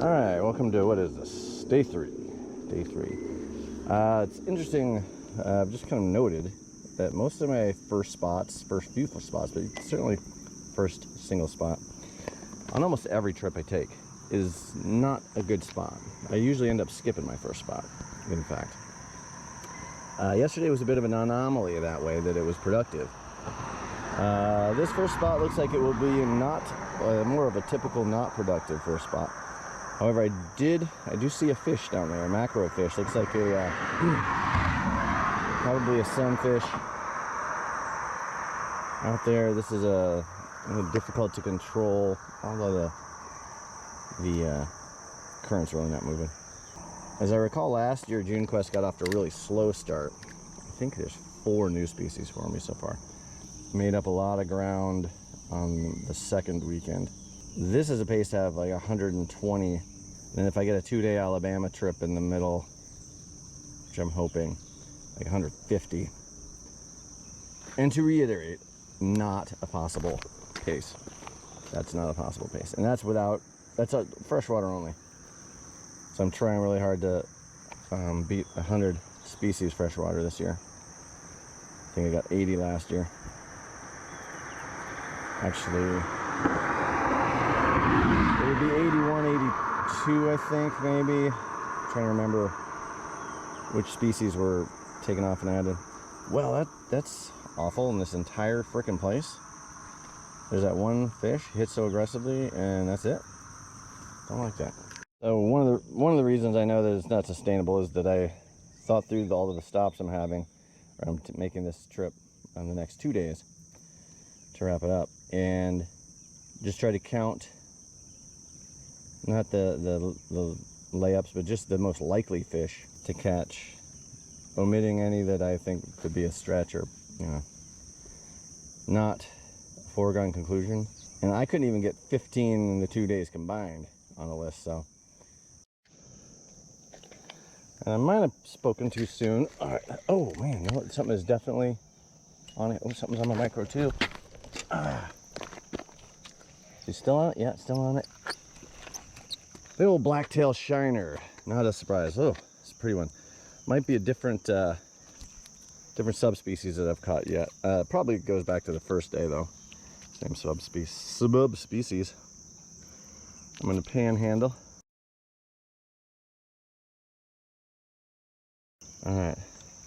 All right, welcome to, what is this? Day three. It's interesting, I've just kind of noted that most of my first few spots, but certainly first single spot, on almost every trip I take, is not a good spot. I usually end up skipping my first spot, in fact. Yesterday was a bit of an anomaly that way, that it was productive. This first spot looks like it will be not more of a typical not productive first spot. However, I do see a fish down there, a macro fish. Looks like a probably a sunfish out there. This is difficult to control, although the current's really not moving. As I recall, last year JuneQuest got off to a really slow start. I think there's 4 new species for me so far. Made up a lot of ground on the second weekend. This is a pace to have like 120, and if I get a 2-day Alabama trip in the middle, which I'm hoping, like 150. And to reiterate, not a possible pace. That's not a possible pace, and that's a freshwater only. So I'm trying really hard to beat 100 species freshwater this year. I think I got 80 last year. Actually, it would be 81, 82, I think, maybe. I'm trying to remember which species were taken off and added. Well, that's awful in this entire frickin' place. There's that one fish hit so aggressively, and that's it. Don't like that. So one of the reasons I know that it's not sustainable is that I thought through all of the stops I'm having, or I'm making this trip on the next 2 days to wrap it up, and just try to count not the layups, but just the most likely fish to catch, omitting any that I think could be a stretch or, you know, not a foregone conclusion. And I couldn't even get 15 in the 2 days combined on the list, so. And I might have spoken too soon. All right. Oh man, no, something is definitely on it. Oh, something's on my micro too. Is he still on it? Yeah, still on it. The old blacktail shiner. Not a surprise. Oh, it's a pretty one. Might be a different subspecies that I've caught yet. Probably goes back to the first day though. Same subspecies. I'm gonna panhandle. All right,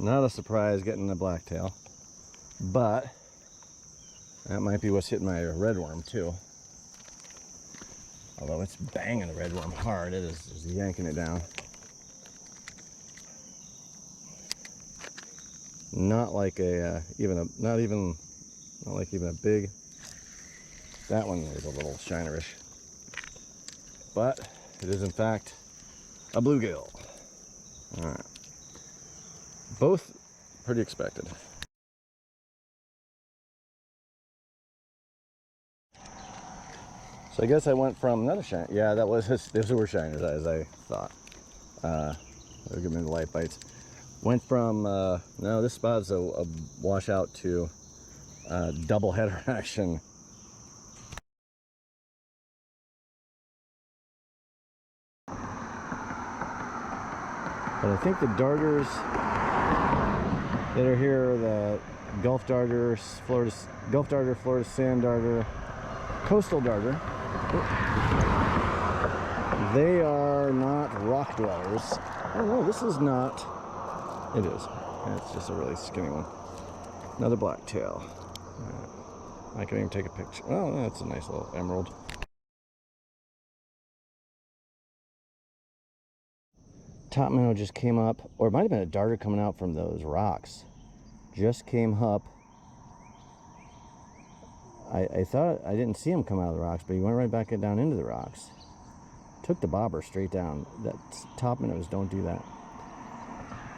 not a surprise getting the blacktail, but that might be what's hitting my redworm too. Although it's banging the redworm hard, it is yanking it down. Not like not like even a big. That one is a little shinerish, but it is in fact a bluegill. All right, both pretty expected. So I guess I went from another shiner. Yeah, those were shiners as I thought. They'll give me the light bites. Went from no, this spot's a washout to double header action. But I think the darters that are here, the Gulf darter, Florida sand darter, coastal darter, they are not rock dwellers. Oh no, this is not. It is. It's just a really skinny one. Another blacktail. I can even take a picture. Oh, that's a nice little emerald. Topminnow just came up, or it might have been a darter coming out from those rocks. Just came up. I thought I didn't see him come out of the rocks, but he went right back down into the rocks. Took the bobber straight down. That Topminnows don't do that.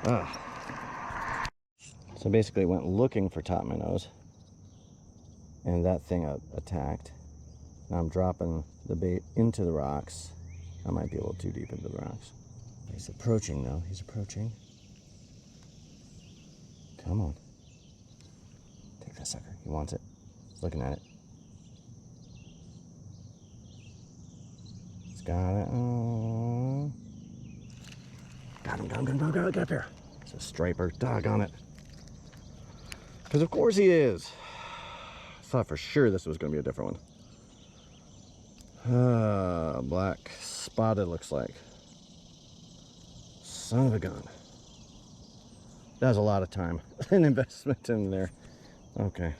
Ugh. So basically went looking for Topminnows, and that thing attacked. Now I'm dropping the bait into the rocks. I might be a little too deep into the rocks. He's approaching though, he's approaching. Come on. Take that sucker, he wants it. He's looking at it. Let's Got it. Got him, get up here. It's a striper, doggone it. Because of course he is. I thought for sure this was going to be a different one. Black spotted looks like. Son of a gun. That was a lot of time and investment in there. Okay.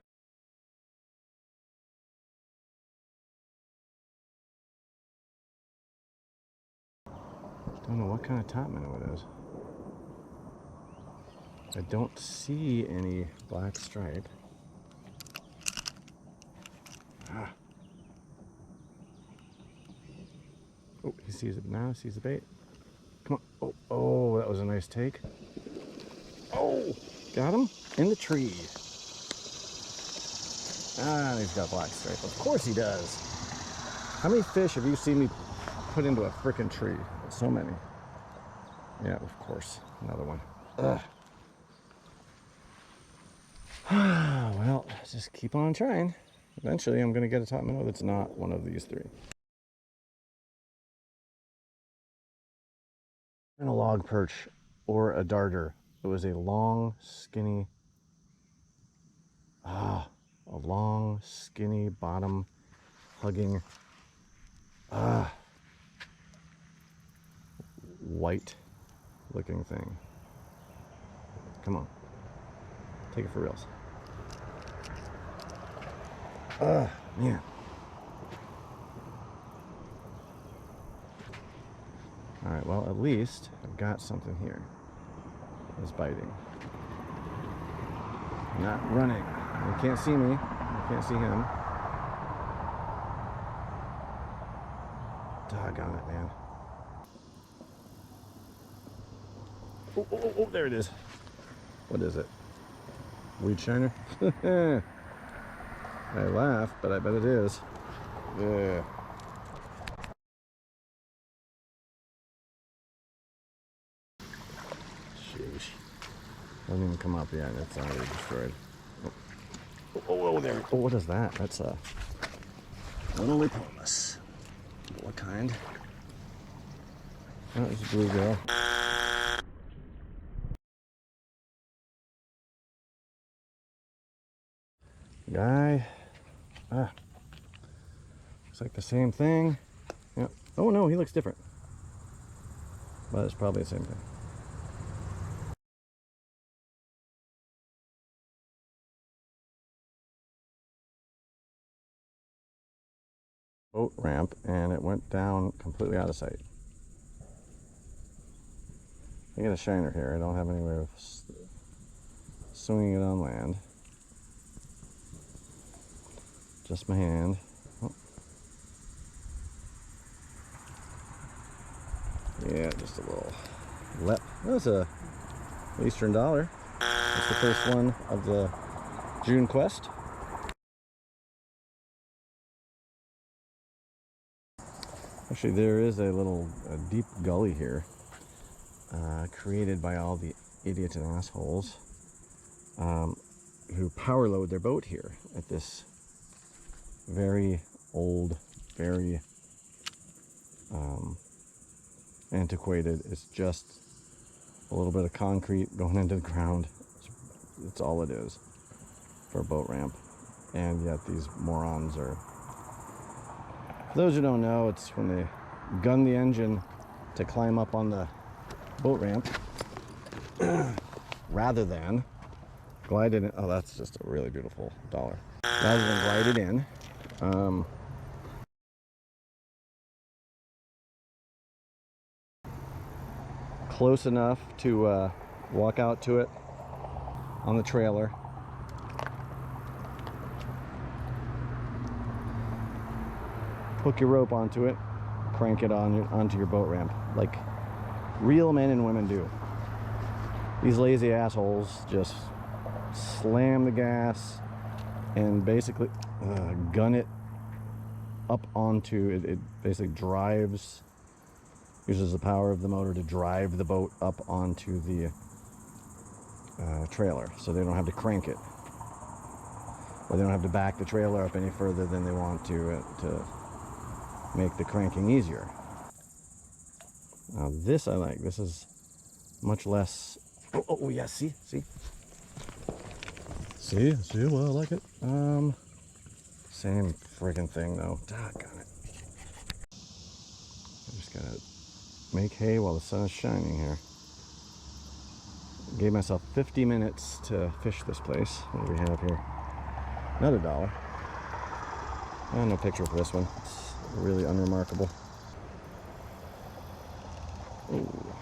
Don't know what kind of topminnow it is. I don't see any black stripe. Ah. Oh, he sees it now, sees the bait. Come on. Oh, that was a nice take. Oh, got him in the tree. Ah, he's got black stripe. Of course he does. How many fish have you seen me put into a frickin' tree? So many. Yeah, of course. Another one. Ugh. Well, just keep on trying. Eventually, I'm going to get a topminnow that's not one of these three. And a log perch or a darter. It was a long, skinny, a long, skinny, bottom hugging, white looking thing. Come on. Take it for reals. Man. Alright, well, at least I've got something here. It's biting. Not running. You can't see me. You can't see him. Doggone it, man. Oh, there it is. What is it? Weed shiner? I laugh, but I bet it is. Yeah. Sheesh. Doesn't even come up yet. It's already destroyed. Oh, there. Oh, what is that? That's a little lipomus. What kind? Oh, it's a bluegill. Guy. Looks like the same thing. Yep. Oh no, he looks different. But it's probably the same thing. Boat ramp, and it went down completely out of sight. I got a shiner here. I don't have any way of swinging it on land. Just my hand. Oh. Yeah, just a little lep. That's a Eastern dollar. That's the first one of the JuneQuest. Actually, there is a deep gully here, created by all the idiots and assholes who power load their boat here at this very old, very antiquated. It's just a little bit of concrete going into the ground. It's all it is for a boat ramp. And yet these morons are... For those who don't know, it's when they gun the engine to climb up on the boat ramp rather than glide it in. Oh, that's just a really beautiful dollar. Rather than glide it in. Close enough to walk out to it on the trailer. Hook your rope onto it, crank it onto your boat ramp, like real men and women do. These lazy assholes just slam the gas and basically gun it up onto it. It basically uses the power of the motor to drive the boat up onto the trailer, so they don't have to crank it, or they don't have to back the trailer up any further than they want to make the cranking easier. Now this I like. This is much less. Oh yeah, see? See, well, I like it. Same friggin' thing though. Doggone it. I just gotta make hay while the sun is shining here. Gave myself 50 minutes to fish this place. What do we have here? Another $1. No picture for this one. It's really unremarkable. Oh,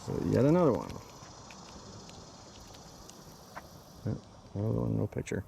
so yet another one. Another one, no picture.